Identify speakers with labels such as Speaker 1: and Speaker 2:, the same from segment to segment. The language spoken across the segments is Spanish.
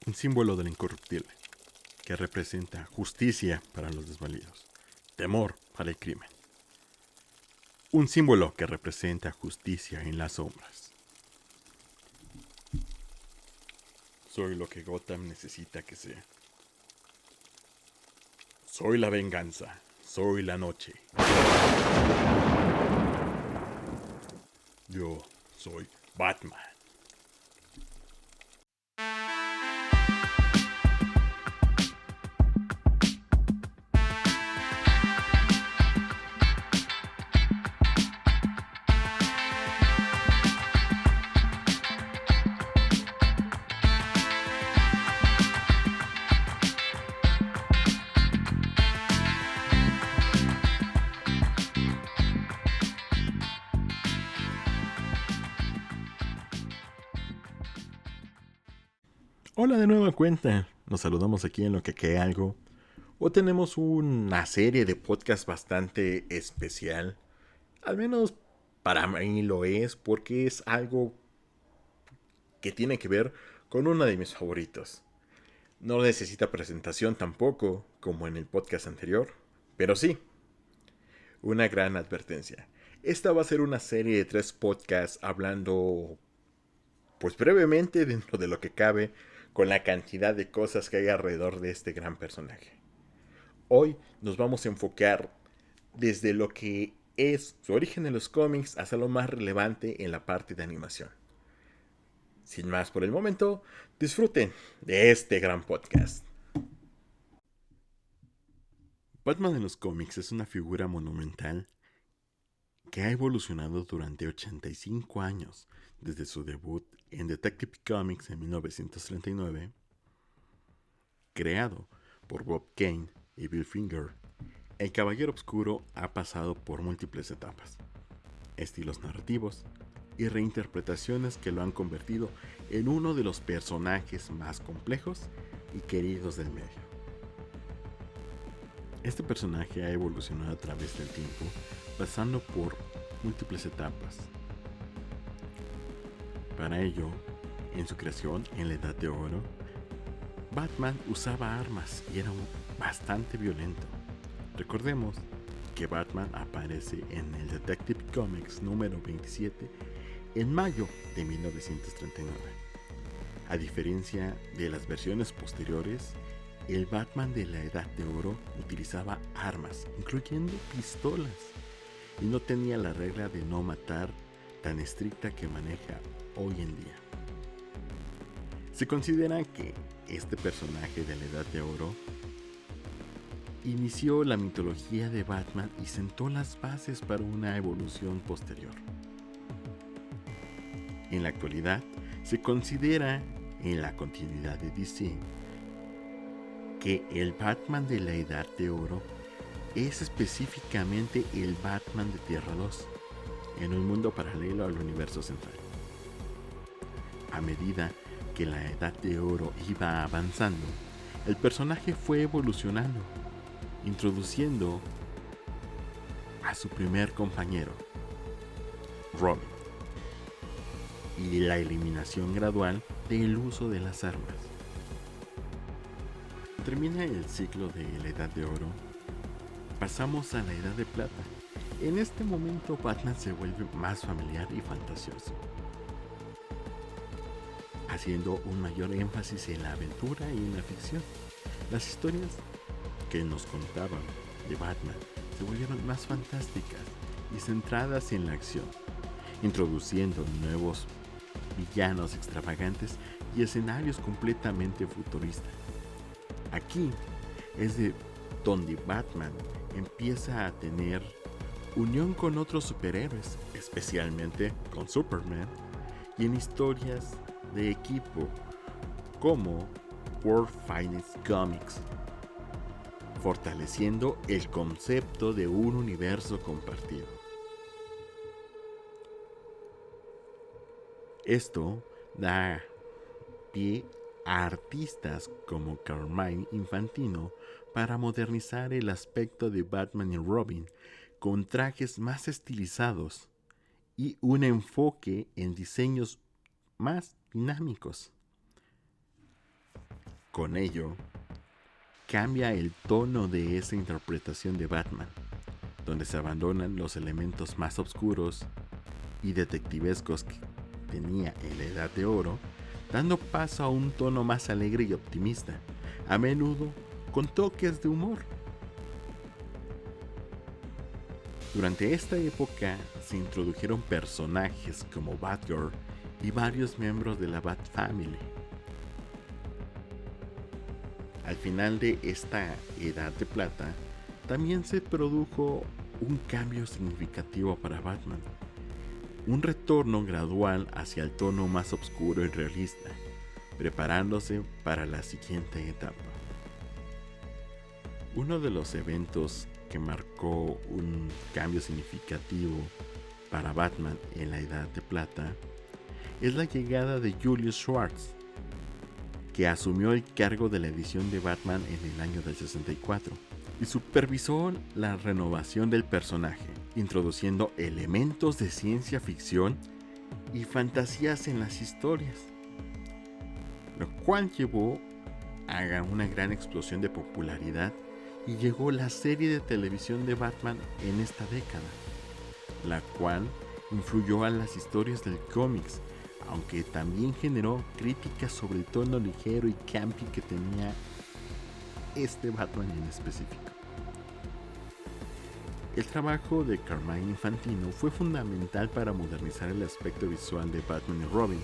Speaker 1: un símbolo del incorruptible, que representa justicia para los desvalidos, temor para el crimen. Un símbolo que representa justicia en las sombras. Soy lo que Gotham necesita que sea. Soy la venganza, soy la noche. Yo soy Batman. Hola de nueva cuenta. Nos saludamos aquí en Lo que algo. Hoy tenemos una serie de podcast bastante especial. Al menos para mí lo es porque es algo que tiene que ver con uno de mis favoritos. No necesita presentación tampoco, como en el podcast anterior, pero sí, una gran advertencia. Esta va a ser una serie de 3 podcasts hablando, pues brevemente dentro de lo que cabe, con la cantidad de cosas que hay alrededor de este gran personaje. Hoy nos vamos a enfocar desde lo que es su origen en los cómics hasta lo más relevante en la parte de animación. Sin más por el momento, disfruten de este gran podcast. Batman en los cómics es una figura monumental que ha evolucionado durante 85 años, desde su debut en Detective Comics en 1939, creado por Bob Kane y Bill Finger. El Caballero Oscuro ha pasado por múltiples etapas, estilos narrativos y reinterpretaciones que lo han convertido en uno de los personajes más complejos y queridos del medio. Este personaje ha evolucionado a través del tiempo, pasando por múltiples etapas. Para ello, en su creación en la Edad de Oro, Batman usaba armas y era bastante violento. Recordemos que Batman aparece en el Detective Comics número 27 en mayo de 1939. A diferencia de las versiones posteriores, el Batman de la Edad de Oro utilizaba armas, incluyendo pistolas, y no tenía la regla de no matar tan estricta que maneja hoy en día. Se considera que este personaje de la Edad de Oro inició la mitología de Batman y sentó las bases para una evolución posterior. En la actualidad, se considera en la continuidad de DC que el Batman de la Edad de Oro es específicamente el Batman de Tierra 2, en un mundo paralelo al universo central. A medida que la Edad de Oro iba avanzando, el personaje fue evolucionando, introduciendo a su primer compañero, Robin, y la eliminación gradual del uso de las armas. Termina el ciclo de la Edad de Oro, pasamos a la Edad de Plata. En este momento Batman se vuelve más familiar y fantasioso, haciendo un mayor énfasis en la aventura y en la ficción. Las historias que nos contaban de Batman se volvieron más fantásticas y centradas en la acción, introduciendo nuevos villanos extravagantes y escenarios completamente futuristas. Aquí es de donde Batman empieza a tener unión con otros superhéroes, especialmente con Superman, y en historias de equipo como World Finest Comics, fortaleciendo el concepto de un universo compartido. Esto da pie a artistas como Carmine Infantino para modernizar el aspecto de Batman y Robin con trajes más estilizados y un enfoque en diseños más dinámicos. Con ello, cambia el tono de esa interpretación de Batman, donde se abandonan los elementos más oscuros y detectivescos que tenía en la Edad de Oro, dando paso a un tono más alegre y optimista, a menudo con toques de humor. Durante esta época se introdujeron personajes como Batgirl y varios miembros de la Bat Family. Al final de esta Edad de Plata, también se produjo un cambio significativo para Batman, un retorno gradual hacia el tono más oscuro y realista, preparándose para la siguiente etapa. Uno de los eventos que marcó un cambio significativo para Batman en la Edad de Plata es la llegada de Julius Schwartz, que asumió el cargo de la edición de Batman en el año del 64 y supervisó la renovación del personaje, introduciendo elementos de ciencia ficción y fantasías en las historias, lo cual llevó a una gran explosión de popularidad y llegó la serie de televisión de Batman en esta década, la cual influyó a las historias del cómics, aunque también generó críticas sobre el tono ligero y campy que tenía este Batman en específico. El trabajo de Carmine Infantino fue fundamental para modernizar el aspecto visual de Batman y Robin,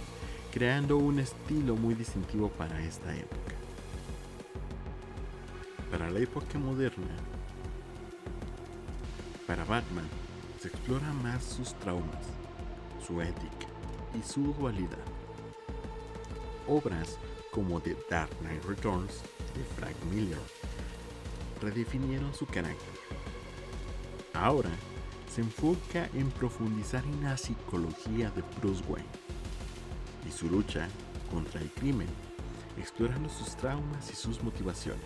Speaker 1: creando un estilo muy distintivo para esta época. Para la época moderna, para Batman, se explora más sus traumas, su ética y su dualidad. Obras como The Dark Knight Returns de Frank Miller redefinieron su carácter. Ahora se enfoca en profundizar en la psicología de Bruce Wayne y su lucha contra el crimen, explorando sus traumas y sus motivaciones.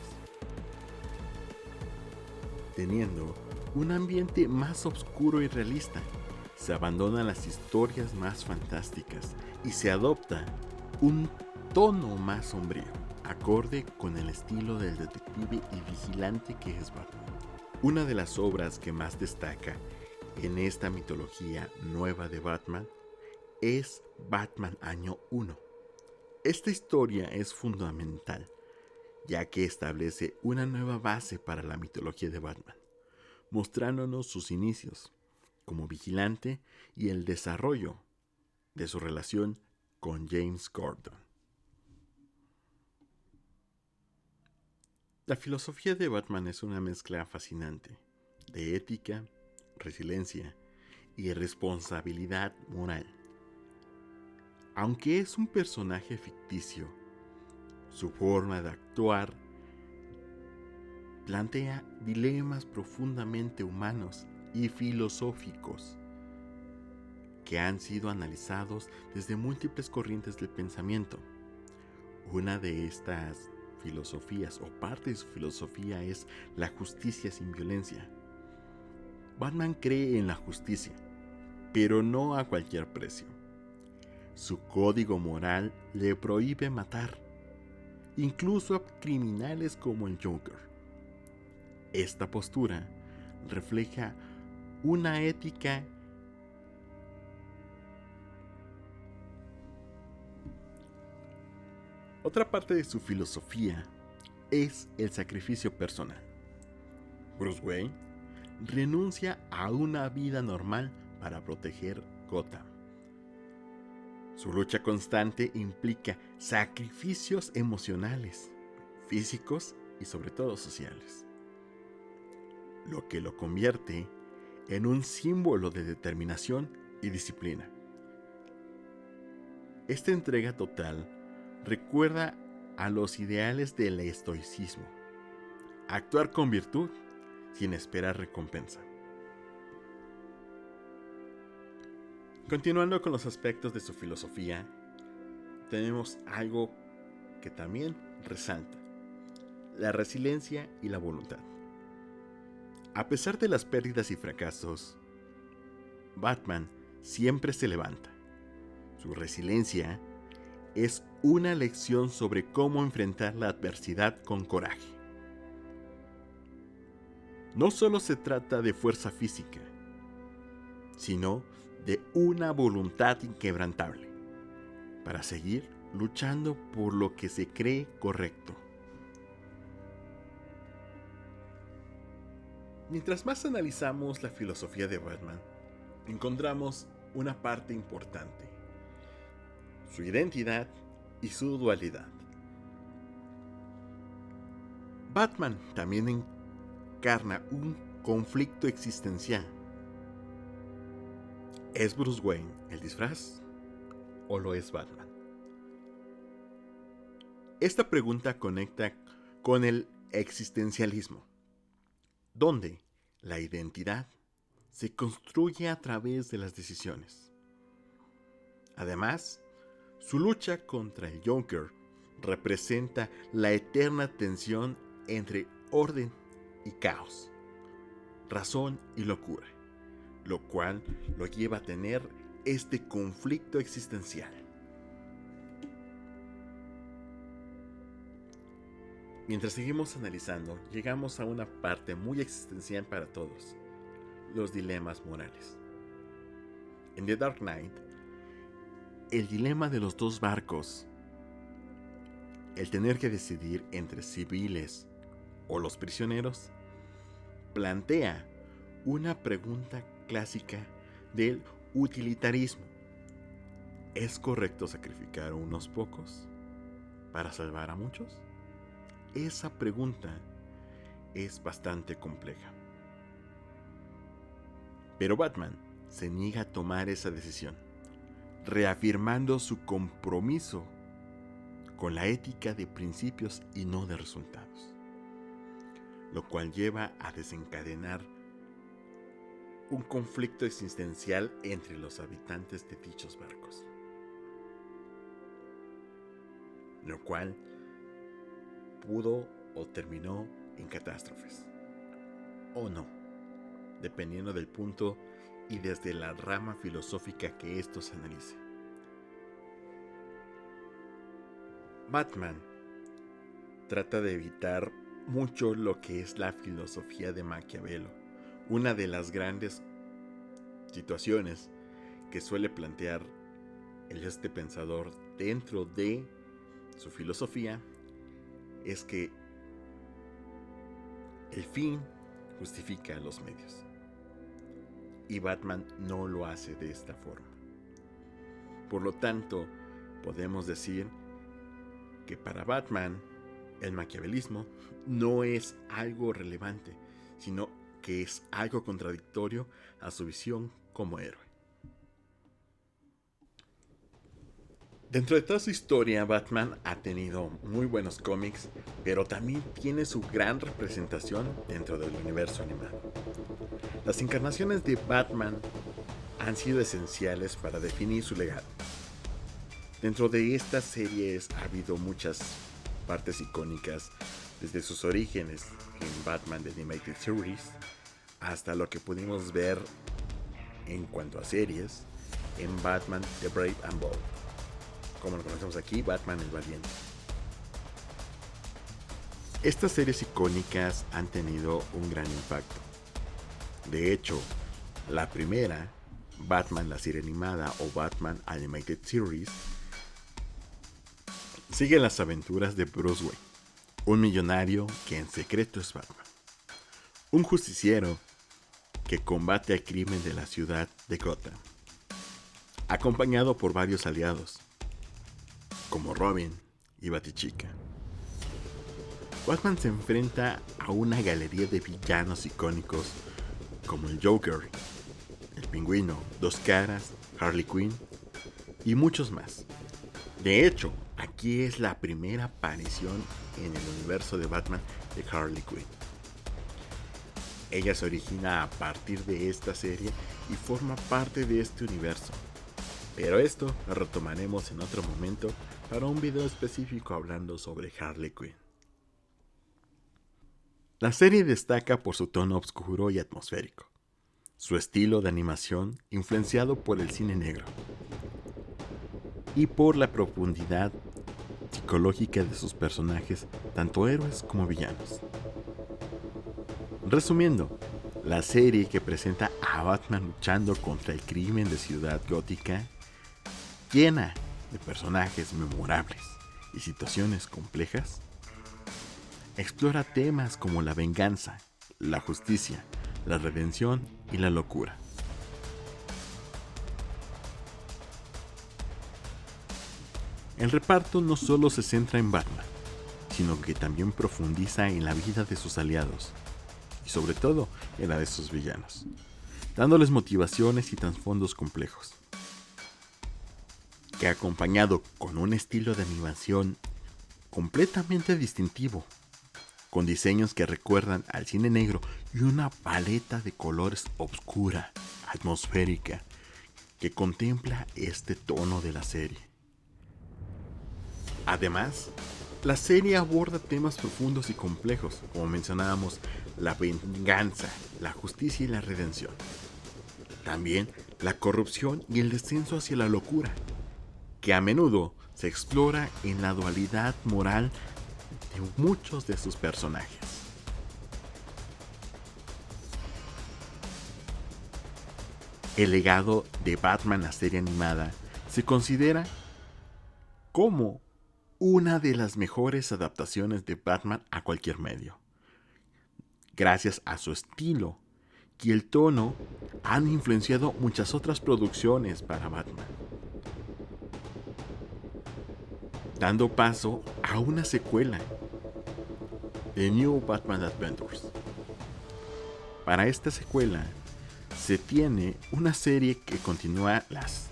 Speaker 1: Teniendo un ambiente más oscuro y realista, se abandonan las historias más fantásticas y se adopta un tono más sombrío, acorde con el estilo del detective y vigilante que es Batman. Una de las obras que más destaca en esta mitología nueva de Batman es Batman Año 1. Esta historia es fundamental, ya que establece una nueva base para la mitología de Batman, mostrándonos sus inicios como vigilante y el desarrollo de su relación con James Gordon. La filosofía de Batman es una mezcla fascinante de ética, resiliencia y responsabilidad moral. Aunque es un personaje ficticio, su forma de actuar plantea dilemas profundamente humanos y filosóficos que han sido analizados desde múltiples corrientes del pensamiento. Una de estas filosofías o parte de su filosofía es la justicia sin violencia. Batman cree en la justicia, pero no a cualquier precio. Su código moral le prohíbe matar, incluso a criminales como el Joker. Esta postura refleja una ética Otra parte de su filosofía es el sacrificio personal. Bruce Wayne renuncia a una vida normal para proteger Gotham. Su lucha constante implica sacrificios emocionales, físicos y sobre todo sociales, lo que lo convierte en un símbolo de determinación y disciplina. Esta entrega total recuerda a los ideales del estoicismo: actuar con virtud sin esperar recompensa. Continuando con los aspectos de su filosofía, tenemos algo que también resalta: la resiliencia y la voluntad. A pesar de las pérdidas y fracasos, Batman siempre se levanta. Su resiliencia es una lección sobre cómo enfrentar la adversidad con coraje. No solo se trata de fuerza física, sino de una voluntad inquebrantable para seguir luchando por lo que se cree correcto. Mientras más analizamos la filosofía de Batman, encontramos una parte importante: su identidad y su dualidad. Batman también encarna un conflicto existencial. ¿Es Bruce Wayne el disfraz o lo es Batman? Esta pregunta conecta con el existencialismo, donde la identidad se construye a través de las decisiones. Además, su lucha contra el Joker representa la eterna tensión entre orden y caos, razón y locura, lo cual lo lleva a tener este conflicto existencial. Mientras seguimos analizando, llegamos a una parte muy existencial para todos: los dilemas morales. En The Dark Knight, el dilema de los dos barcos, el tener que decidir entre civiles o los prisioneros, plantea una pregunta clásica del utilitarismo. ¿Es correcto sacrificar a unos pocos para salvar a muchos? Esa pregunta es bastante compleja. Pero Batman se niega a tomar esa decisión, reafirmando su compromiso con la ética de principios y no de resultados, lo cual lleva a desencadenar un conflicto existencial entre los habitantes de dichos barcos, lo cual pudo o terminó en catástrofes, o no, dependiendo del punto y desde la rama filosófica que esto se analice. Batman trata de evitar mucho lo que es la filosofía de Maquiavelo, una de las grandes situaciones que suele plantear este pensador dentro de su filosofía es que el fin justifica los medios. Y Batman no lo hace de esta forma. Por lo tanto, podemos decir que para Batman el maquiavelismo no es algo relevante, sino que es algo contradictorio a su visión como héroe. Dentro de toda su historia, Batman ha tenido muy buenos cómics, pero también tiene su gran representación dentro del universo animado. Las encarnaciones de Batman han sido esenciales para definir su legado. Dentro de estas series ha habido muchas partes icónicas, desde sus orígenes en Batman The Animated Series hasta lo que pudimos ver en cuanto a series en Batman The Brave and Bold, como lo conocemos aquí, Batman el Valiente. Estas series icónicas han tenido un gran impacto. De hecho, la primera, Batman la serie animada o Batman Animated Series, sigue las aventuras de Bruce Wayne, un millonario que en secreto es Batman, un justiciero que combate el crimen de la ciudad de Gotham, acompañado por varios aliados, como Robin y Batichica. Batman se enfrenta a una galería de villanos icónicos como el Joker, el Pingüino, Dos Caras, Harley Quinn y muchos más. De hecho, aquí es la primera aparición en el universo de Batman de Harley Quinn. Ella se origina a partir de esta serie y forma parte de este universo. Pero esto lo retomaremos en otro momento para un video específico hablando sobre Harley Quinn. La serie destaca por su tono oscuro y atmosférico, su estilo de animación influenciado por el cine negro, y por la profundidad psicológica de sus personajes, tanto héroes como villanos. Resumiendo, la serie que presenta a Batman luchando contra el crimen de Ciudad Gótica, llena de personajes memorables y situaciones complejas, explora temas como la venganza, la justicia, la redención y la locura. El reparto no solo se centra en Batman, sino que también profundiza en la vida de sus aliados, y sobre todo en la de sus villanos, dándoles motivaciones y trasfondos complejos, que acompañado con un estilo de animación completamente distintivo, con diseños que recuerdan al cine negro y una paleta de colores oscura, atmosférica, que contempla este tono de la serie. Además, la serie aborda temas profundos y complejos, como mencionábamos, la venganza, la justicia y la redención. También la corrupción y el descenso hacia la locura, que a menudo se explora en la dualidad moral de muchos de sus personajes. El legado de Batman, la serie animada, se considera como una de las mejores adaptaciones de Batman a cualquier medio. Gracias a su estilo y el tono, han influenciado muchas otras producciones para Batman, dando paso a una secuela, The New Batman Adventures. Para esta secuela se tiene una serie que continúa las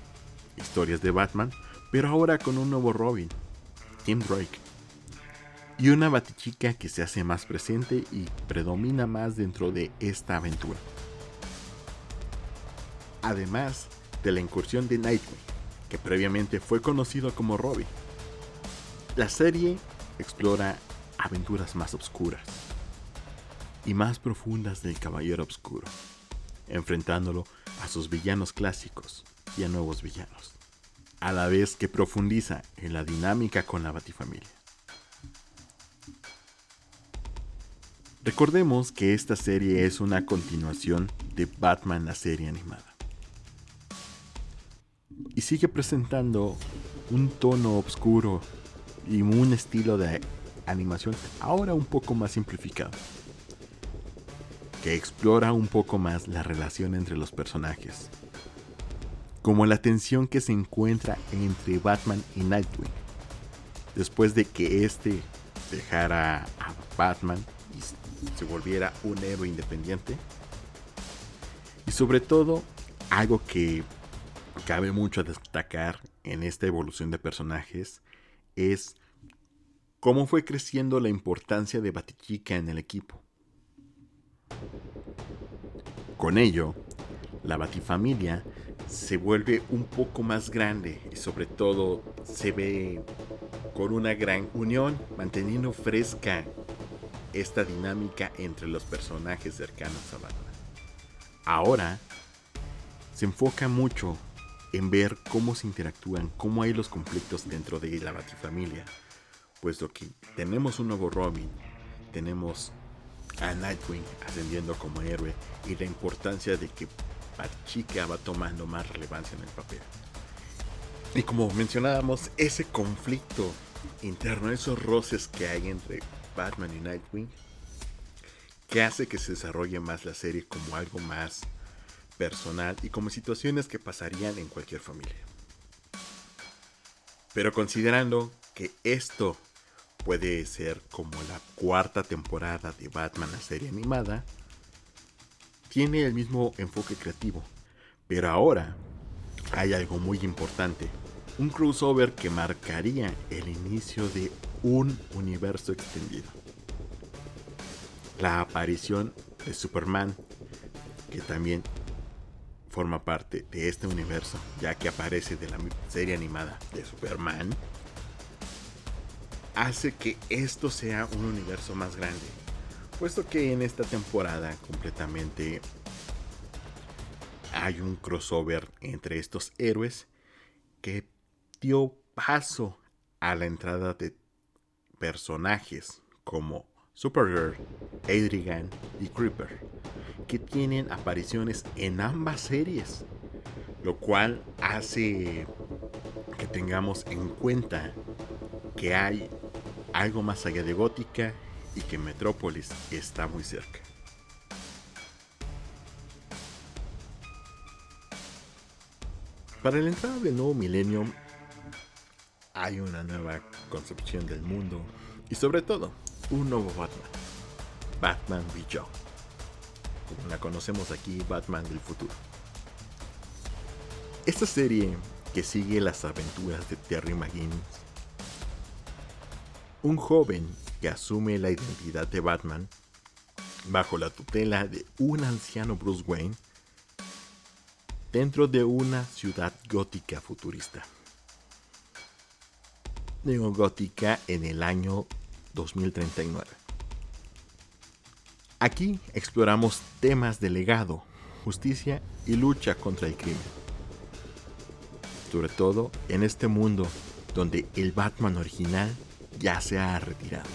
Speaker 1: historias de Batman, pero ahora con un nuevo Robin, Tim Drake, y una Batichica que se hace más presente y predomina más dentro de esta aventura. Además de la incursión de Nightwing, que previamente fue conocido como Robin. La serie explora aventuras más oscuras y más profundas del Caballero Oscuro, enfrentándolo a sus villanos clásicos y a nuevos villanos, a la vez que profundiza en la dinámica con la Batifamilia. Recordemos que esta serie es una continuación de Batman, la serie animada, y sigue presentando un tono oscuro y un estilo de animación ahora un poco más simplificado, que explora un poco más la relación entre los personajes, como la tensión que se encuentra entre Batman y Nightwing, después de que este dejara a Batman y se volviera un héroe independiente. Y sobre todo, algo que cabe mucho destacar en esta evolución de personajes es cómo fue creciendo la importancia de Batichica en el equipo. Con ello, la Batifamilia se vuelve un poco más grande y sobre todo se ve con una gran unión, manteniendo fresca esta dinámica entre los personajes cercanos a Batman. Ahora se enfoca mucho en ver cómo se interactúan, cómo hay los conflictos dentro de la Batifamilia, puesto que tenemos un nuevo Robin, tenemos a Nightwing ascendiendo como héroe y la importancia de que Batichica va tomando más relevancia en el papel. Y como mencionábamos, ese conflicto interno, esos roces que hay entre Batman y Nightwing, que hace que se desarrolle más la serie como algo más personal y como situaciones que pasarían en cualquier familia. Pero considerando que esto puede ser como la cuarta temporada de Batman, la serie animada, tiene el mismo enfoque creativo, pero ahora hay algo muy importante, un crossover que marcaría el inicio de un universo extendido. La aparición de Superman, que también forma parte de este universo, ya que aparece de la serie animada de Superman, hace que esto sea un universo más grande, puesto que en esta temporada completamente hay un crossover entre estos héroes que dio paso a la entrada de personajes como Supergirl, Adrian y Creeper, que tienen apariciones en ambas series, lo cual hace que tengamos en cuenta que hay algo más allá de Gótica y que Metrópolis está muy cerca. Para la entrada del nuevo milenio hay una nueva concepción del mundo y sobre todo un nuevo Batman, Batman Beyond, como la conocemos aquí, Batman del futuro. Esta serie que sigue las aventuras de Terry McGinnis, un joven que asume la identidad de Batman bajo la tutela de un anciano Bruce Wayne dentro de una ciudad gótica futurista. Neogótica en el año 2039. Aquí exploramos temas de legado, justicia y lucha contra el crimen. Sobre todo en este mundo donde el Batman original ya se ha retirado.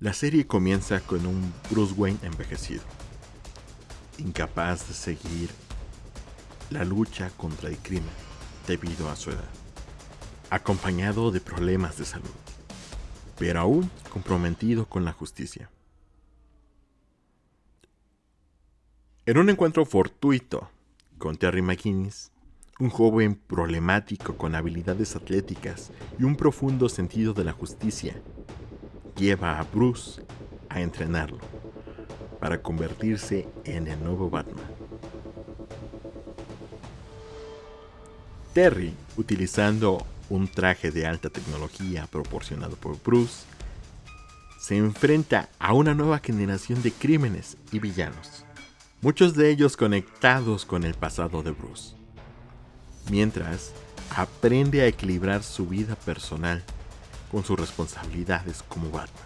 Speaker 1: La serie comienza con un Bruce Wayne envejecido, incapaz de seguir la lucha contra el crimen debido a su edad, acompañado de problemas de salud, pero aún comprometido con la justicia. En un encuentro fortuito con Terry McGinnis, un joven problemático con habilidades atléticas y un profundo sentido de la justicia, lleva a Bruce a entrenarlo para convertirse en el nuevo Batman. Terry, utilizando un traje de alta tecnología proporcionado por Bruce, se enfrenta a una nueva generación de crímenes y villanos, muchos de ellos conectados con el pasado de Bruce, mientras aprende a equilibrar su vida personal con sus responsabilidades como Batman.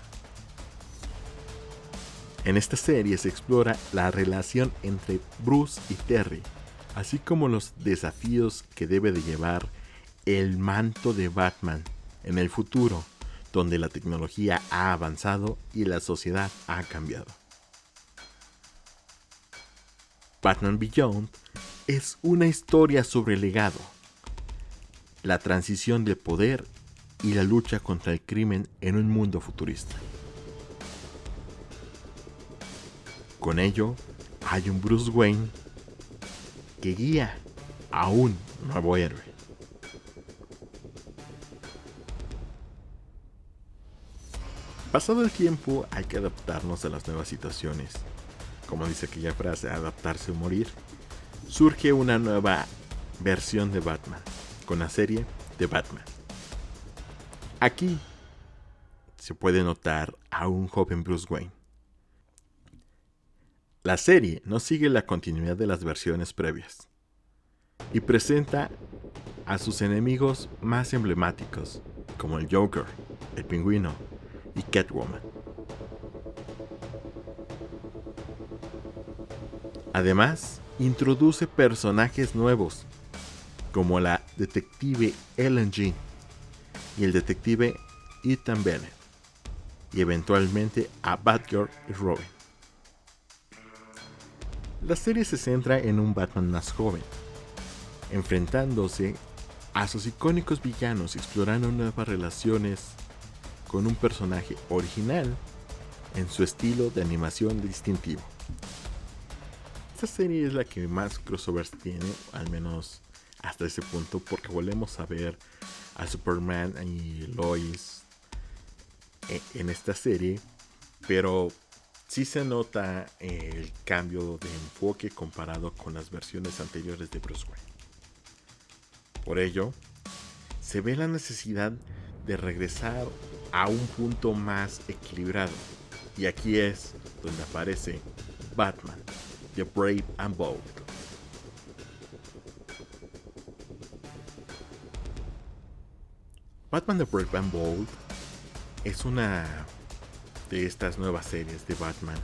Speaker 1: En esta serie se explora la relación entre Bruce y Terry, así como los desafíos que debe de llevar el manto de Batman en el futuro, donde la tecnología ha avanzado y la sociedad ha cambiado. Batman Beyond es una historia sobre el legado, la transición del poder y la lucha contra el crimen en un mundo futurista. Con ello, hay un Bruce Wayne que guía a un nuevo héroe. Pasado el tiempo, hay que adaptarnos a las nuevas situaciones. Como dice aquella frase, adaptarse o morir. Surge una nueva versión de Batman, con la serie de Batman. Aquí se puede notar a un joven Bruce Wayne. La serie no sigue la continuidad de las versiones previas y presenta a sus enemigos más emblemáticos, como el Joker, el Pingüino y Catwoman. Además, introduce personajes nuevos, como la detective Ellen Jean y el detective Ethan Bennett, y eventualmente a Batgirl y Robin. La serie se centra en un Batman más joven, enfrentándose a sus icónicos villanos y explorando nuevas relaciones con un personaje original en su estilo de animación distintivo. Esta serie es la que más crossovers tiene, al menos hasta ese punto, porque volvemos a ver a Superman y Lois en esta serie, pero sí se nota el cambio de enfoque comparado con las versiones anteriores de Bruce Wayne. Por ello, se ve la necesidad de regresar a un punto más equilibrado, y aquí es donde aparece Batman, The Brave and Bold. Batman The Brave and Bold es una de estas nuevas series de Batman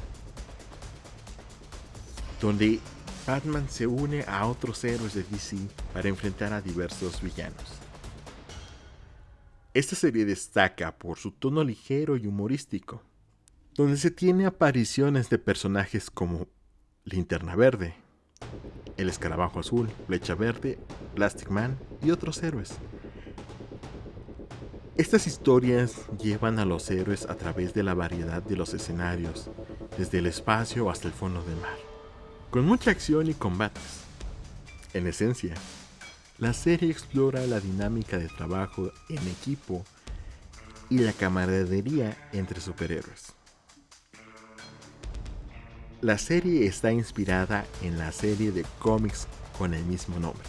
Speaker 1: donde Batman se une a otros héroes de DC para enfrentar a diversos villanos. Esta serie destaca por su tono ligero y humorístico, donde se tiene apariciones de personajes como Linterna Verde, el Escarabajo Azul, Flecha Verde, Plastic Man y otros héroes. Estas historias llevan a los héroes a través de la variedad de los escenarios, desde el espacio hasta el fondo del mar, con mucha acción y combates. En esencia, la serie explora la dinámica de trabajo en equipo y la camaradería entre superhéroes. La serie está inspirada en la serie de cómics con el mismo nombre,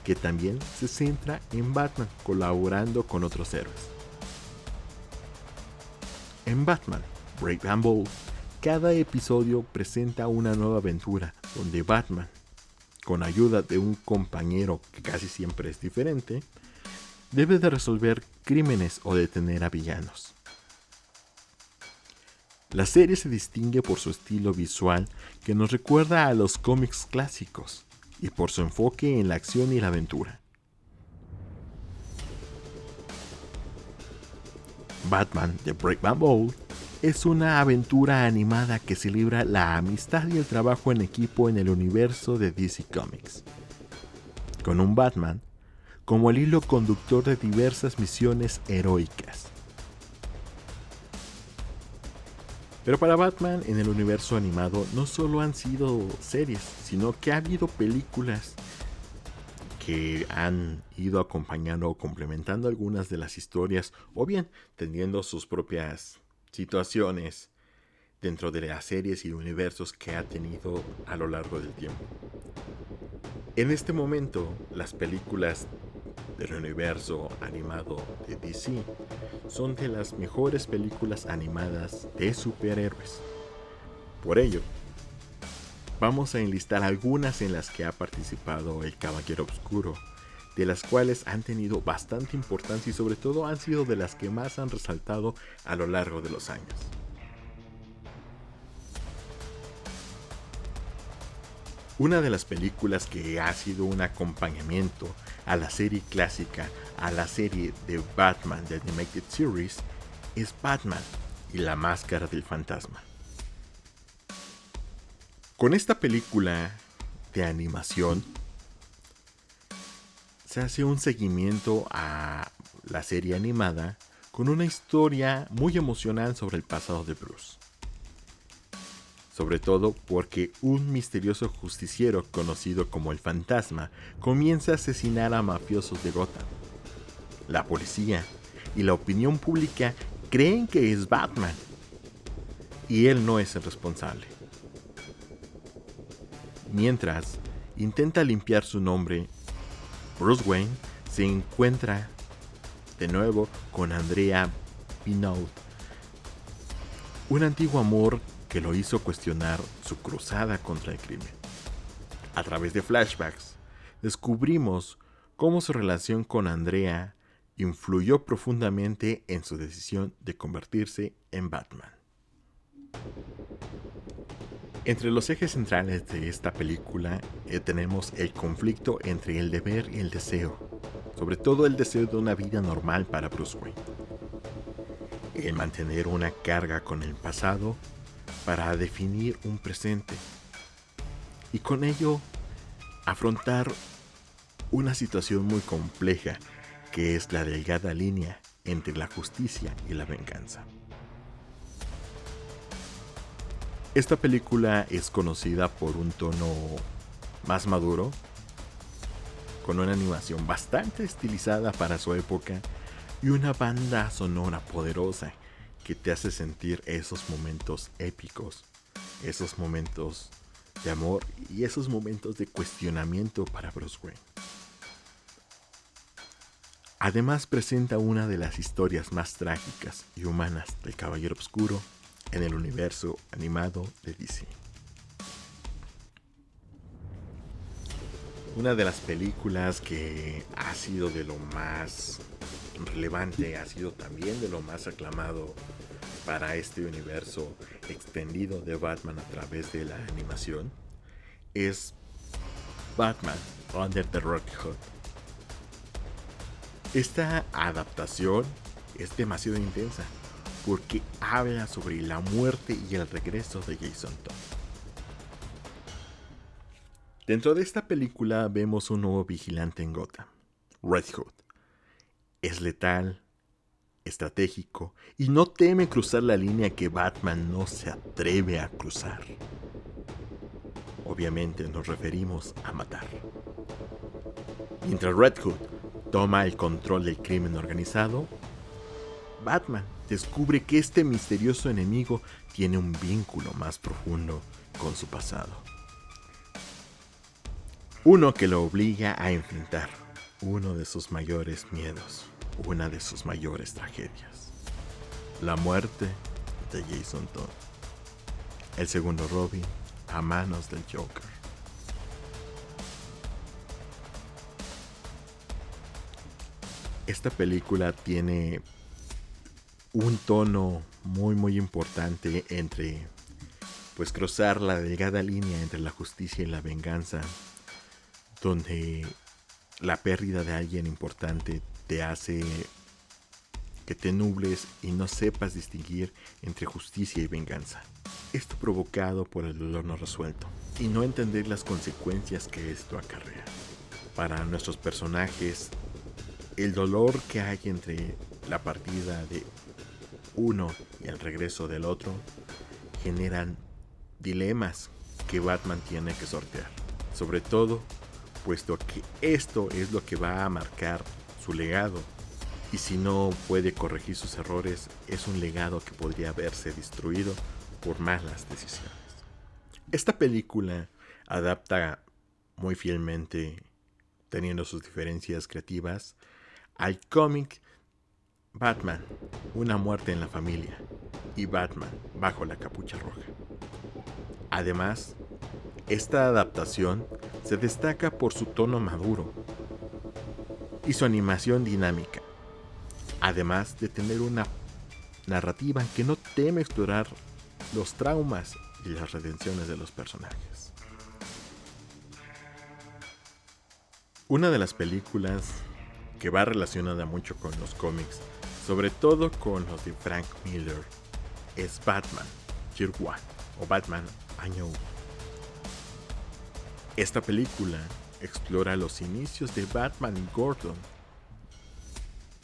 Speaker 1: que también se centra en Batman colaborando con otros héroes. En Batman, Brave and Bold, cada episodio presenta una nueva aventura donde Batman, con ayuda de un compañero que casi siempre es diferente, debe de resolver crímenes o detener a villanos. La serie se distingue por su estilo visual que nos recuerda a los cómics clásicos y por su enfoque en la acción y la aventura. Batman The Brave and Bold es una aventura animada que celebra la amistad y el trabajo en equipo en el universo de DC Comics, con un Batman como el hilo conductor de diversas misiones heroicas. Pero para Batman en el universo animado no solo han sido series, sino que ha habido películas que han ido acompañando o complementando algunas de las historias, o bien teniendo sus propias situaciones dentro de las series y universos que ha tenido a lo largo del tiempo. En este momento, las películas del universo animado de DC son de las mejores películas animadas de superhéroes. Por ello, vamos a enlistar algunas en las que ha participado el Caballero Oscuro, de las cuales han tenido bastante importancia y sobre todo han sido de las que más han resaltado a lo largo de los años. Una de las películas que ha sido un acompañamiento a la serie clásica, a la serie de Batman de Animated Series, es Batman y la Máscara del Fantasma. Con esta película de animación se hace un seguimiento a la serie animada con una historia muy emocional sobre el pasado de Bruce. Sobre todo porque un misterioso justiciero conocido como el Fantasma comienza a asesinar a mafiosos de Gotham. La policía y la opinión pública creen que es Batman y él no es el responsable. Mientras intenta limpiar su nombre, Bruce Wayne se encuentra de nuevo con Andrea Pinault, un antiguo amor que lo hizo cuestionar su cruzada contra el crimen. A través de flashbacks, descubrimos cómo su relación con Andrea influyó profundamente en su decisión de convertirse en Batman. Entre los ejes centrales de esta película tenemos el conflicto entre el deber y el deseo, sobre todo el deseo de una vida normal para Bruce Wayne. El mantener una carga con el pasado para definir un presente y con ello afrontar una situación muy compleja que es la delgada línea entre la justicia y la venganza. Esta película es conocida por un tono más maduro, con una animación bastante estilizada para su época y una banda sonora poderosa que te hace sentir esos momentos épicos, esos momentos de amor y esos momentos de cuestionamiento para Bruce Wayne. Además presenta una de las historias más trágicas y humanas del Caballero Oscuro en el universo animado de DC. Una de las películas que ha sido de lo más relevante, ha sido también de lo más aclamado para este universo extendido de Batman a través de la animación, es Batman Under the Red Hood. Esta adaptación es demasiado intensa porque habla sobre la muerte y el regreso de Jason Todd. Dentro de esta película vemos un nuevo vigilante en Gotham, Red Hood. Es letal, estratégico y no teme cruzar la línea que Batman no se atreve a cruzar. Obviamente nos referimos a matar. Mientras Red Hood toma el control del crimen organizado, Batman descubre que este misterioso enemigo tiene un vínculo más profundo con su pasado. Uno que lo obliga a enfrentar uno de sus mayores miedos, una de sus mayores tragedias: la muerte de Jason Todd, el segundo Robin a manos del Joker. Esta película tiene un tono muy importante entre cruzar la delgada línea entre la justicia y la venganza, donde la pérdida de alguien importante te hace que te nubles y no sepas distinguir entre justicia y venganza. Esto provocado por el dolor no resuelto y no entender las consecuencias que esto acarrea. Para nuestros personajes, el dolor que hay entre la partida de uno y el regreso del otro generan dilemas que Batman tiene que sortear. Sobre todo, puesto que esto es lo que va a marcar su legado. Y si no puede corregir sus errores, es un legado que podría verse destruido por malas decisiones. Esta película adapta muy fielmente, teniendo sus diferencias creativas, al cómic Batman, una muerte en la familia, y Batman bajo la capucha roja. Además, esta adaptación se destaca por su tono maduro y su animación dinámica, además de tener una narrativa que no teme explorar los traumas y las redenciones de los personajes. Una de las películas que va relacionada mucho con los cómics, sobre todo con los de Frank Miller, es Batman Year One o Batman Año 1. Esta película explora los inicios de Batman y Gordon,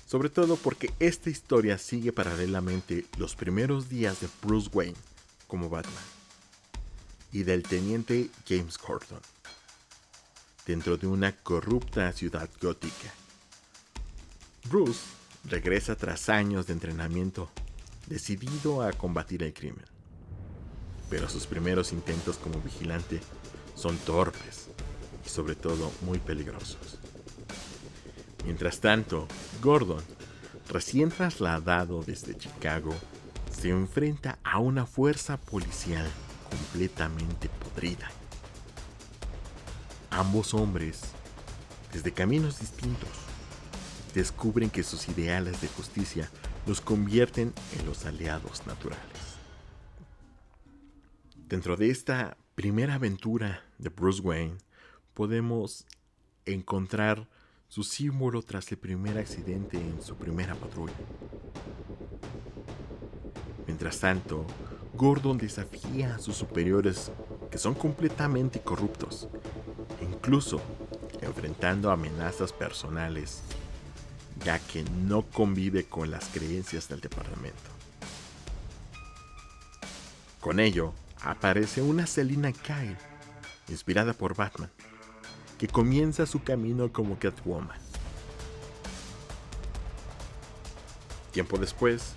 Speaker 1: sobre todo porque esta historia sigue paralelamente los primeros días de Bruce Wayne como Batman y del teniente James Gordon dentro de una corrupta ciudad gótica. Bruce regresa tras años de entrenamiento, decidido a combatir el crimen, pero sus primeros intentos como vigilante son torpes y sobre todo muy peligrosos. Mientras tanto, Gordon, recién trasladado desde Chicago, se enfrenta a una fuerza policial completamente podrida. Ambos hombres, desde caminos distintos, descubren que sus ideales de justicia los convierten en los aliados naturales. Dentro de esta primera aventura de Bruce Wayne, podemos encontrar su símbolo tras el primer accidente en su primera patrulla. Mientras tanto, Gordon desafía a sus superiores, que son completamente corruptos, incluso enfrentando amenazas personales, ya que no convive con las creencias del departamento. Con ello, aparece una Selina Kyle, inspirada por Batman, que comienza su camino como Catwoman. Tiempo después,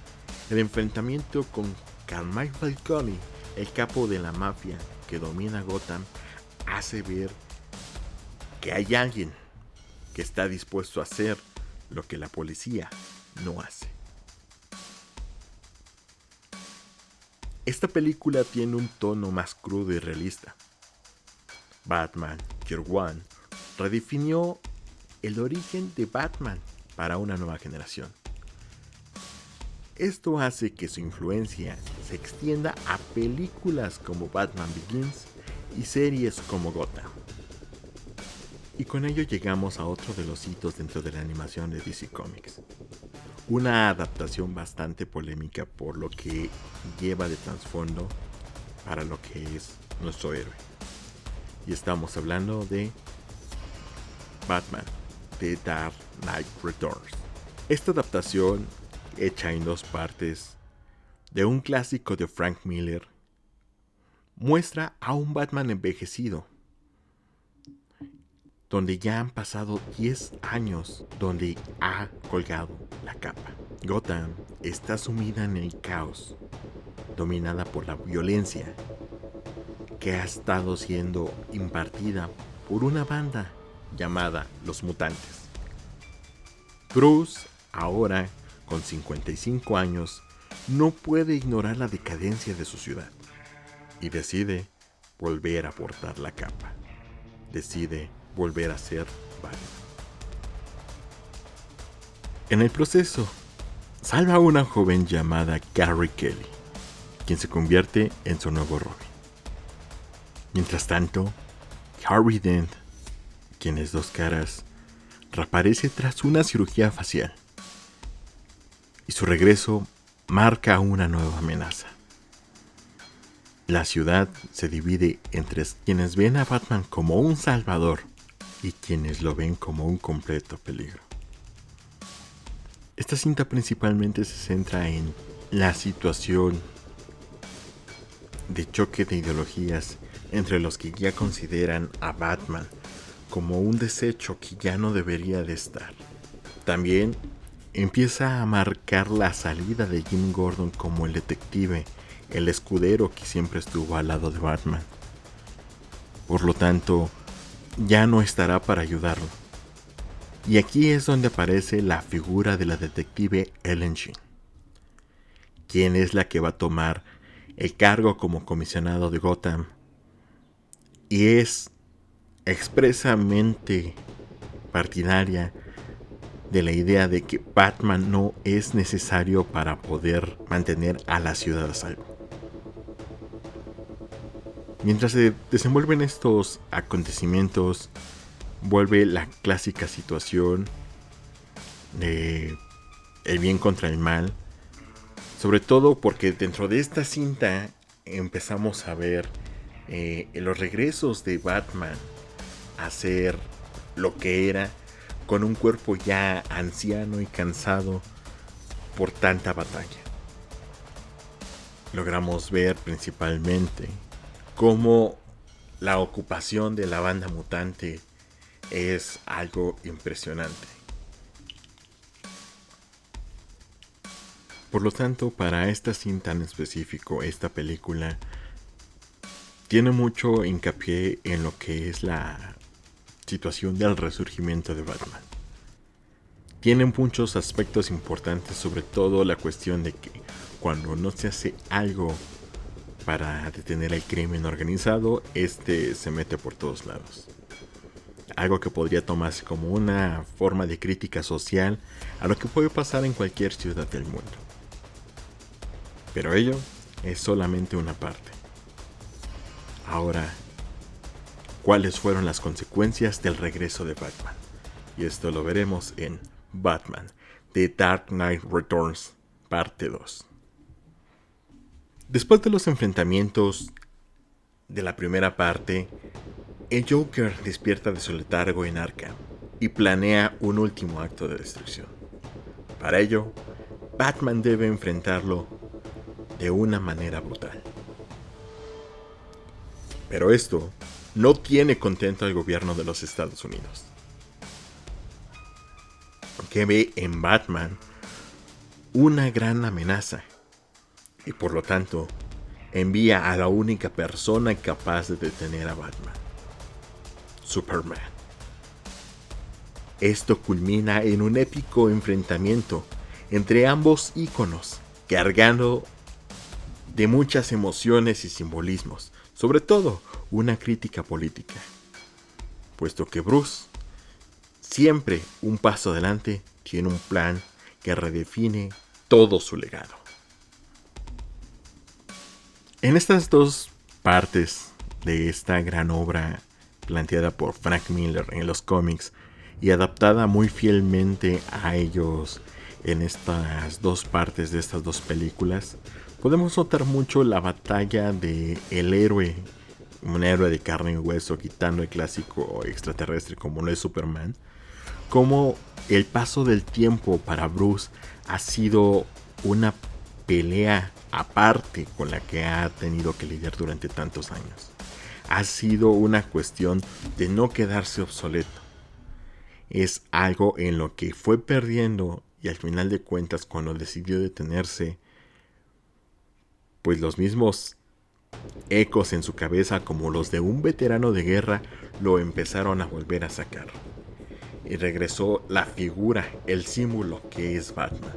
Speaker 1: el enfrentamiento con Carmine Falcone, el capo de la mafia que domina Gotham, hace ver que hay alguien que está dispuesto a hacer lo que la policía no hace. Esta película tiene un tono más crudo y realista. Batman Year One redefinió el origen de Batman para una nueva generación. Esto hace que su influencia se extienda a películas como Batman Begins y series como Gotham. Y con ello llegamos a otro de los hitos dentro de la animación de DC Comics. Una adaptación bastante polémica por lo que lleva de trasfondo para lo que es nuestro héroe. Y estamos hablando de Batman, The Dark Knight Returns. Esta adaptación, hecha en 2 partes, de un clásico de Frank Miller, muestra a un Batman envejecido, donde ya han pasado 10 años donde ha colgado la capa. Gotham está sumida en el caos, dominada por la violencia que ha estado siendo impartida por una banda llamada Los Mutantes. Bruce, ahora con 55 años, no puede ignorar la decadencia de su ciudad y decide volver a portar la capa. Decide volver a ser Batman. En el proceso, salva a una joven llamada Carrie Kelly, quien se convierte en su nuevo Robin. Mientras tanto, Harvey Dent, quien es Dos Caras, reaparece tras una cirugía facial, y su regreso marca una nueva amenaza. La ciudad se divide entre quienes ven a Batman como un salvador y quienes lo ven como un completo peligro. Esta cinta principalmente se centra en la situación de choque de ideologías entre los que ya consideran a Batman como un desecho que ya no debería de estar. También empieza a marcar la salida de Jim Gordon como el detective, el escudero que siempre estuvo al lado de Batman. Por lo tanto, ya no estará para ayudarlo. Y aquí es donde aparece la figura de la detective Ellen Shein, quien es la que va a tomar el cargo como comisionado de Gotham, y es expresamente partidaria de la idea de que Batman no es necesario para poder mantener a la ciudad a salvo. Mientras se desenvuelven estos acontecimientos, vuelve la clásica situación de el bien contra el mal, sobre todo porque dentro de esta cinta empezamos a ver los regresos de Batman a ser lo que era, con un cuerpo ya anciano y cansado por tanta batalla. Logramos ver principalmente cómo la ocupación de la banda mutante es algo impresionante. Por lo tanto, para esta cinta en específico, esta película tiene mucho hincapié en lo que es la situación del resurgimiento de Batman. Tienen muchos aspectos importantes, sobre todo la cuestión de que cuando no se hace algo para detener el crimen organizado, se mete por todos lados. Algo que podría tomarse como una forma de crítica social a lo que puede pasar en cualquier ciudad del mundo. Pero ello es solamente una parte. Ahora, ¿cuáles fueron las consecuencias del regreso de Batman? Y esto lo veremos en Batman, The Dark Knight Returns, parte 2. Después de los enfrentamientos de la primera parte, el Joker despierta de su letargo en Arkham y planea un último acto de destrucción. Para ello, Batman debe enfrentarlo de una manera brutal. Pero esto no tiene contento al gobierno de los Estados Unidos, que ve en Batman una gran amenaza y por lo tanto envía a la única persona capaz de detener a Batman: Superman. Esto culmina en un épico enfrentamiento entre ambos íconos, cargando de muchas emociones y simbolismos, sobre todo una crítica política, puesto que Bruce, siempre un paso adelante, tiene un plan que redefine todo su legado. En estas dos partes de esta gran obra planteada por Frank Miller en los cómics y adaptada muy fielmente a ellos en estas dos partes de estas dos películas, podemos notar mucho la batalla de el héroe, un héroe de carne y hueso, quitando el clásico extraterrestre como lo es Superman, como el paso del tiempo para Bruce ha sido una pelea aparte con la que ha tenido que lidiar durante tantos años. Ha sido una cuestión de no quedarse obsoleto. Es algo en lo que fue perdiendo y al final de cuentas cuando decidió detenerse, pues los mismos ecos en su cabeza como los de un veterano de guerra lo empezaron a volver a sacar. Y regresó la figura, el símbolo que es Batman.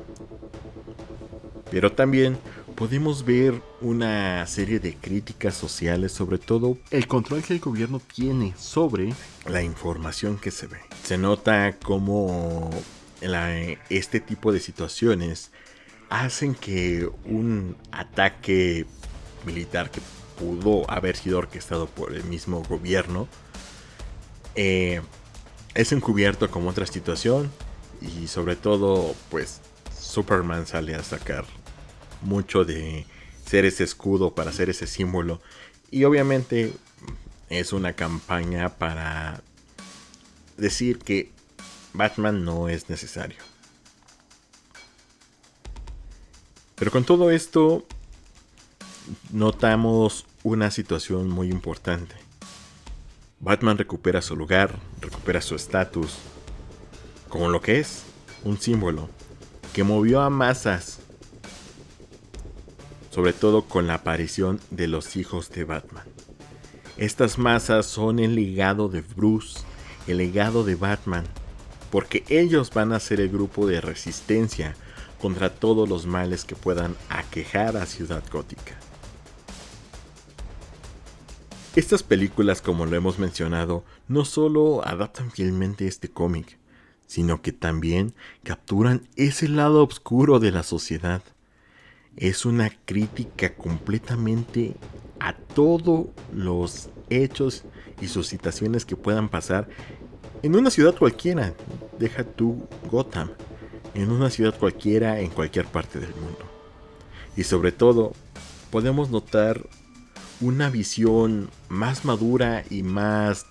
Speaker 1: Pero también podemos ver una serie de críticas sociales, sobre todo el control que el gobierno tiene sobre la información que se ve. Se nota como este tipo de situaciones hacen que un ataque militar que pudo haber sido orquestado por el mismo gobierno es encubierto como otra situación, y sobre todo pues Superman sale a sacar mucho de ser ese escudo para ser ese símbolo, y obviamente es una campaña para decir que Batman no es necesario. Pero con todo esto notamos una situación muy importante. Batman recupera su lugar, recupera su estatus como lo que es, un símbolo que movió a masas, sobre todo con la aparición de los hijos de Batman. Estas masas son el legado de Bruce, el legado de Batman, porque ellos van a ser el grupo de resistencia contra todos los males que puedan aquejar a Ciudad Gótica. Estas películas, como lo hemos mencionado, no solo adaptan fielmente este cómic, sino que también capturan ese lado oscuro de la sociedad. Es una crítica completamente a todos los hechos y sus situaciones que puedan pasar en una ciudad cualquiera. Deja tú Gotham, en una ciudad cualquiera en cualquier parte del mundo. Y sobre todo, podemos notar una visión más madura y más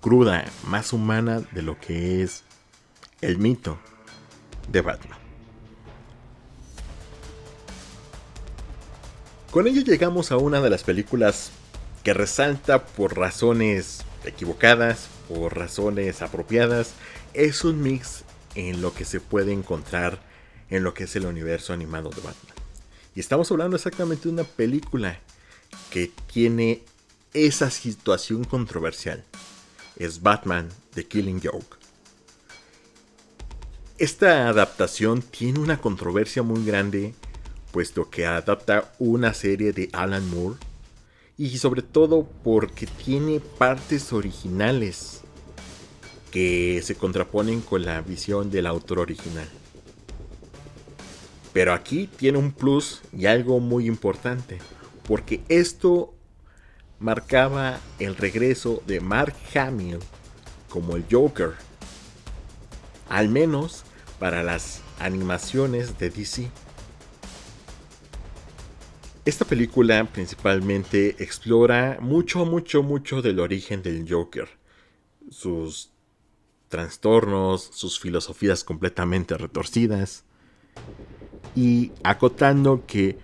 Speaker 1: cruda, más humana de lo que es el mito de Batman. Con ello llegamos a una de las películas que resalta por razones equivocadas, por razones apropiadas. Es un mix en lo que se puede encontrar en lo que es el universo animado de Batman. Y estamos hablando exactamente de una película que tiene esa situación controversial. Es Batman The Killing Joke. Esta adaptación tiene una controversia muy grande, puesto que adapta una serie de Alan Moore, y sobre todo porque tiene partes originales que se contraponen con la visión del autor original. Pero aquí tiene un plus y algo muy importante, porque esto marcaba el regreso de Mark Hamill como el Joker, al menos para las animaciones de DC. Esta película principalmente explora mucho del origen del Joker, sus trastornos, sus filosofías completamente retorcidas, y acotando que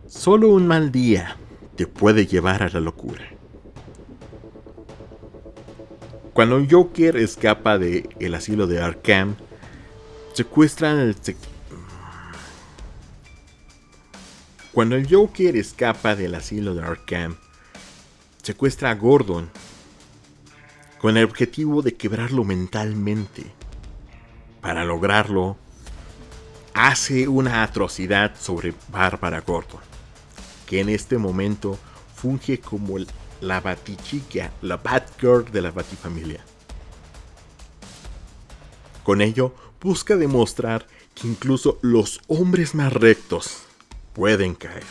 Speaker 1: solo un mal día te puede llevar a la locura. Cuando Joker escapa del asilo de Arkham, Cuando el Joker escapa del asilo de Arkham, secuestra a Gordon con el objetivo de quebrarlo mentalmente. Para lograrlo, hace una atrocidad sobre Bárbara Gordon, que en este momento funge como la Batichica, la Batgirl de la Batifamilia. Con ello, busca demostrar que incluso los hombres más rectos pueden caer.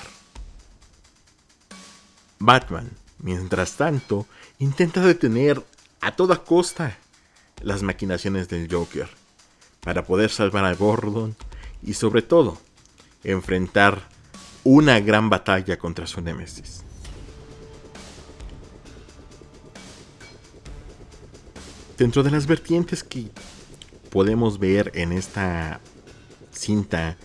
Speaker 1: Batman, mientras tanto, intenta detener a toda costa las maquinaciones del Joker para poder salvar a Gordon y sobre todo enfrentar una gran batalla contra su némesis. Dentro de las vertientes que podemos ver en esta cinta,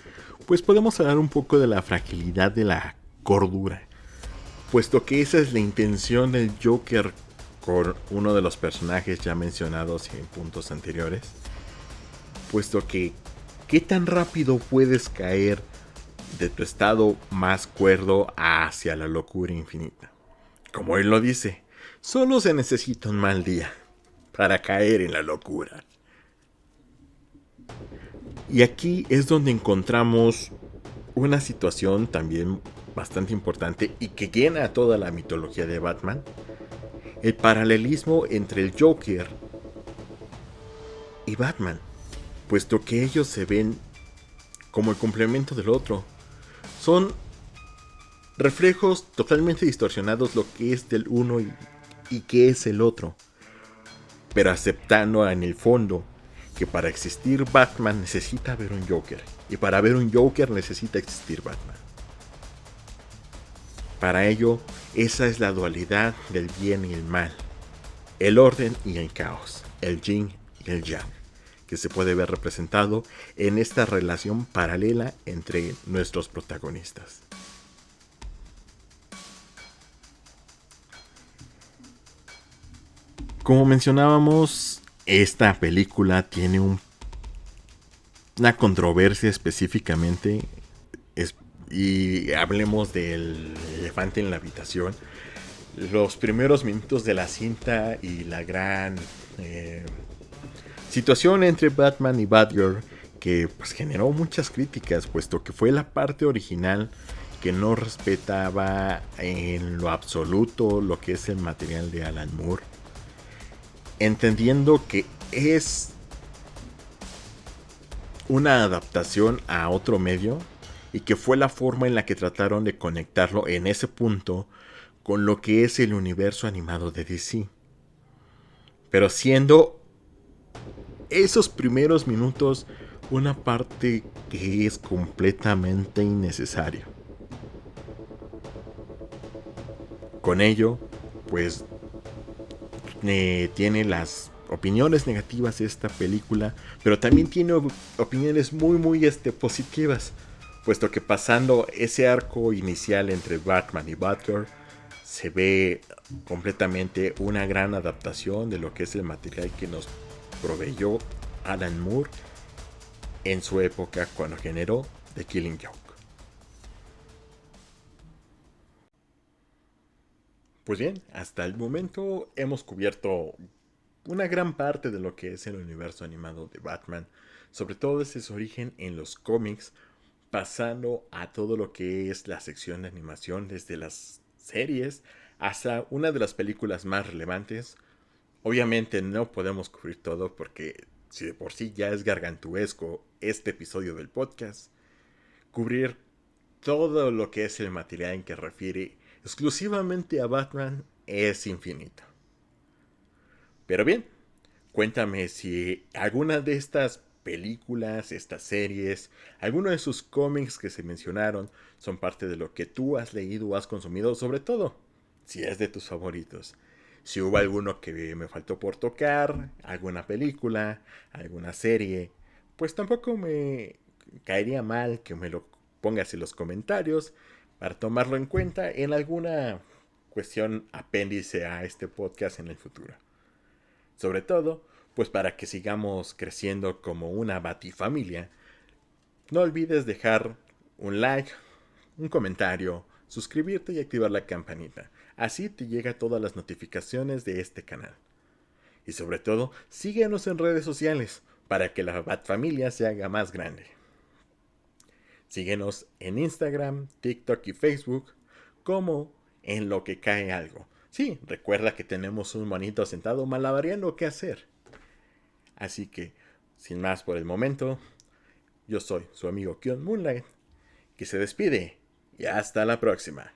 Speaker 1: pues podemos hablar un poco de la fragilidad de la cordura, puesto que esa es la intención del Joker con uno de los personajes ya mencionados en puntos anteriores, puesto que ¿qué tan rápido puedes caer de tu estado más cuerdo hacia la locura infinita? Como él lo dice, solo se necesita un mal día para caer en la locura. Y aquí es donde encontramos una situación también bastante importante y que llena toda la mitología de Batman: el paralelismo entre el Joker y Batman, puesto que ellos se ven como el complemento del otro. Son reflejos totalmente distorsionados lo que es del uno y que es el otro, pero aceptando en el fondo que para existir Batman necesita ver un Joker, y para ver un Joker necesita existir Batman. Para ello, esa es la dualidad del bien y el mal, el orden y el caos, el yin y el yang, que se puede ver representado en esta relación paralela entre nuestros protagonistas. Como mencionábamos, esta película tiene una controversia específicamente, y hablemos del elefante en la habitación. Los primeros minutos de la cinta y la gran situación entre Batman y Batgirl, que pues generó muchas críticas, puesto que fue la parte original que no respetaba en lo absoluto lo que es el material de Alan Moore, entendiendo que es una adaptación a otro medio y que fue la forma en la que trataron de conectarlo en ese punto con lo que es el universo animado de DC. Pero siendo esos primeros minutos una parte que es completamente innecesaria. Con ello, pues tiene las opiniones negativas de esta película, pero también tiene opiniones muy positivas, puesto que pasando ese arco inicial entre Batman y Batgirl, se ve completamente una gran adaptación de lo que es el material que nos proveyó Alan Moore en su época cuando generó The Killing Joke. Pues bien, hasta el momento hemos cubierto una gran parte de lo que es el universo animado de Batman, sobre todo desde su origen en los cómics, pasando a todo lo que es la sección de animación, desde las series hasta una de las películas más relevantes. Obviamente no podemos cubrir todo porque si de por sí ya es gargantuesco este episodio del podcast, cubrir todo lo que es el material en que refiere exclusivamente a Batman es infinito. Pero bien, cuéntame si alguna de estas películas, estas series, alguno de sus cómics que se mencionaron son parte de lo que tú has leído o has consumido, sobre todo si es de tus favoritos. Si hubo alguno que me faltó por tocar, alguna película, alguna serie, pues tampoco me caería mal que me lo pongas en los comentarios para tomarlo en cuenta en alguna cuestión apéndice a este podcast en el futuro. Sobre todo, pues para que sigamos creciendo como una batifamilia, no olvides dejar un like, un comentario, suscribirte y activar la campanita. Así te llegan todas las notificaciones de este canal. Y sobre todo, síguenos en redes sociales para que la Batfamilia se haga más grande. Síguenos en Instagram, TikTok y Facebook como En Lo Que Cae Algo. Sí, recuerda que tenemos un monito sentado malabareando qué hacer. Así que, sin más por el momento, yo soy su amigo Kion Moonlight, que se despide y hasta la próxima.